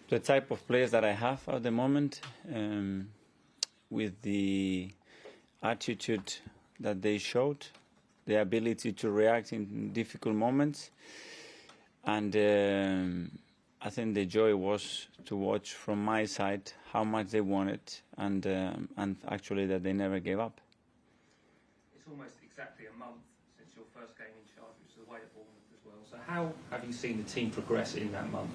The type of players that I have at the moment, with the attitude that they showed, the ability to react in difficult moments, and I think the joy was to watch from my side how much they wanted, and actually that they never gave up. It's almost exactly a month since your first game in charge, which is away at Bournemouth as well. So how have you seen the team progress in that month?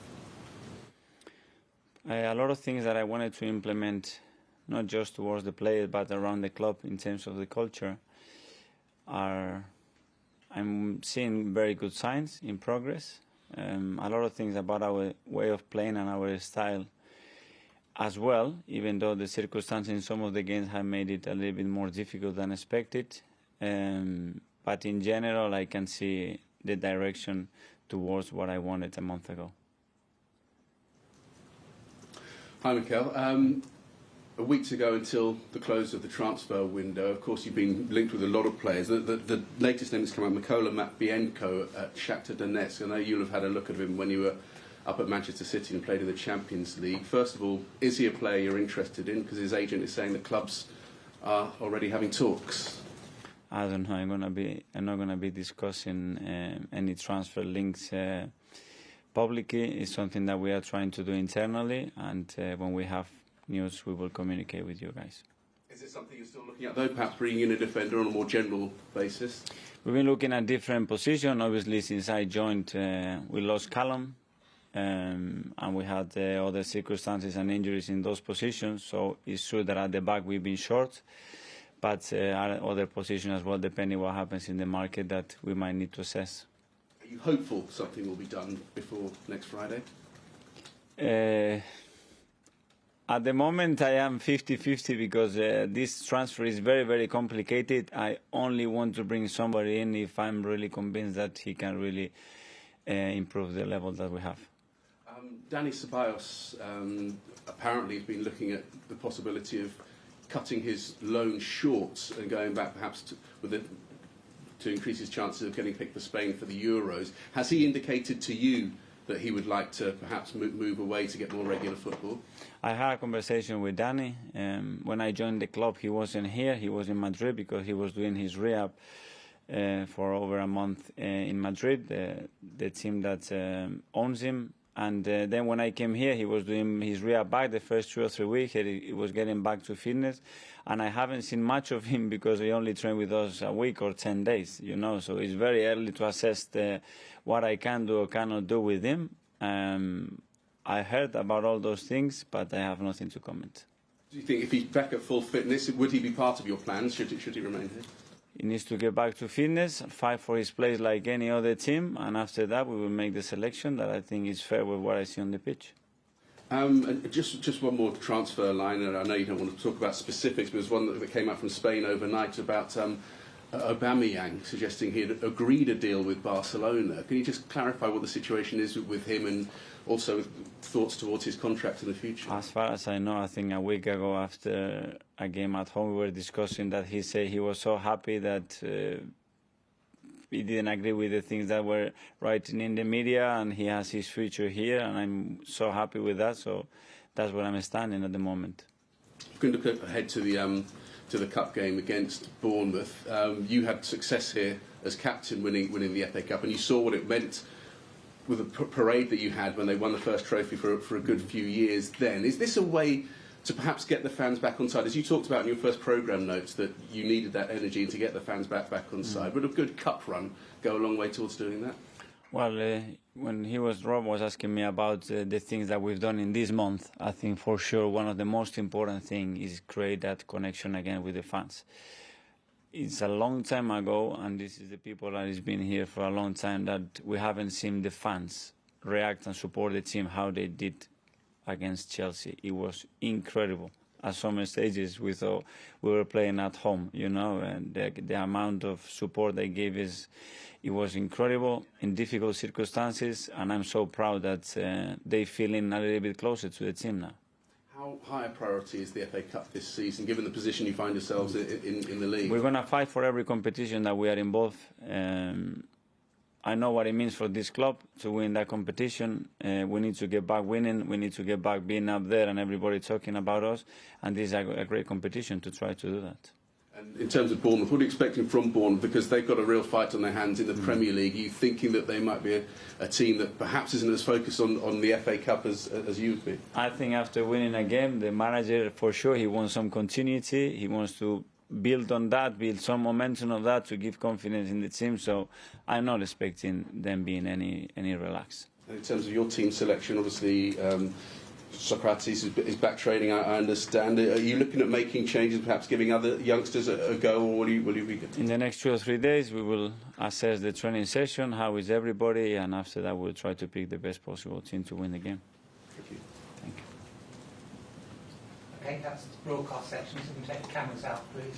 A lot of things that I wanted to implement, not just towards the players but around the club in terms of the culture, I'm seeing very good signs in progress. A lot of things about our way of playing and our style as well, even though the circumstances in some of the games have made it a little bit more difficult than expected. But in general, I can see the direction towards what I wanted a month ago. Hi, Mikel. A week to go until the close of the transfer window. Of course, you've been linked with a lot of players. The latest name that's come out, Mikola Matvienko at Shakhtar Donetsk. I know you'll have had a look at him when you were up at Manchester City and played in the Champions League. First of all, is he a player you're interested in? Because his agent is saying the clubs are already having talks. I don't know. I'm not gonna be discussing any transfer links publicly. It's something that we are trying to do internally, and when we have news, we will communicate with you guys. Is it something you're still looking at, though, perhaps bringing in a defender on a more general basis? We've been looking at different positions. Obviously, since I joined, we lost Callum, and we had other circumstances and injuries in those positions. So it's true that at the back we've been short, but other positions as well, depending what happens in the market, that we might need to assess. Are you hopeful something will be done before next Friday? At the moment, I am 50-50 because this transfer is very, very complicated. I only want to bring somebody in if I'm really convinced that he can really improve the level that we have. Dani Ceballos apparently has been looking at the possibility of cutting his loan short and going back perhaps to increase his chances of getting picked for Spain for the Euros. Has he indicated to you that he would like to perhaps move away to get more regular football? I had a conversation with Dani. When I joined the club, he wasn't here. He was in Madrid because he was doing his rehab for over a month in Madrid, the team that owns him. And then when I came here, he was doing his rehab back the first 2 or 3 weeks. He was getting back to fitness. And I haven't seen much of him because he only trained with us a week or 10 days, you know. So it's very early to assess what I can do or cannot do with him. I heard about all those things, but I have nothing to comment. Do you think if he's back at full fitness, would he be part of your plans? Should he remain here? He needs to get back to fitness, fight for his place like any other team, and after that we will make the selection that I think is fair with what I see on the pitch. And just one more transfer line, and I know you don't want to talk about specifics, but there's one that came out from Spain overnight about Aubameyang suggesting he had agreed a deal with Barcelona. Can you just clarify what the situation is with him and also thoughts towards his contract in the future? As far as I know, I think a week ago after a game at home, we were discussing that he said he was so happy that he didn't agree with the things that were writing in the media, and he has his future here, and I'm so happy with that. So that's where I'm standing at the moment. We're going to look ahead to the cup game against Bournemouth. You had success here as captain, winning the FA Cup, and you saw what it meant with the parade that you had when they won the first trophy for a good few years then. Is this a way to perhaps get the fans back on side? As you talked about in your first programme notes, that you needed that energy to get the fans back on side. Would a good cup run go a long way towards doing that? Well, when Rob was asking me about the things that we've done in this month, I think for sure one of the most important things is create that connection again with the fans. It's a long time ago, and this is the people that has been here for a long time, that we haven't seen the fans react and support the team how they did against Chelsea. It was incredible. At some stages we thought we were playing at home, you know, and the amount of support they gave us, it was incredible in difficult circumstances, and I'm so proud that they feeling a little bit closer to the team now. How high a priority is the FA Cup this season, given the position you find yourselves in the league? We're going to fight for every competition that we are involved. I know what it means for this club to win that competition. We need to get back winning. We need to get back being up there and everybody talking about us. And this is a great competition to try to do that. And in terms of Bournemouth, what are you expecting from Bournemouth? Because they've got a real fight on their hands in the Premier League. Are you thinking that they might be a team that perhaps isn't as focused on the FA Cup as you would be? I think after winning a game, the manager, for sure, he wants some continuity. He wants to build on that, build some momentum of that to give confidence in the team. So I'm not expecting them being any relaxed. And in terms of your team selection, obviously Socrates is back training, I understand. Are you looking at making changes, perhaps giving other youngsters a go, or will you be good? In the next 2 or 3 days, we will assess the training session, how is everybody, and after that we'll try to pick the best possible team to win the game. Thank you. Thank you. Okay, that's the broadcast section, so we can take the cameras out, please.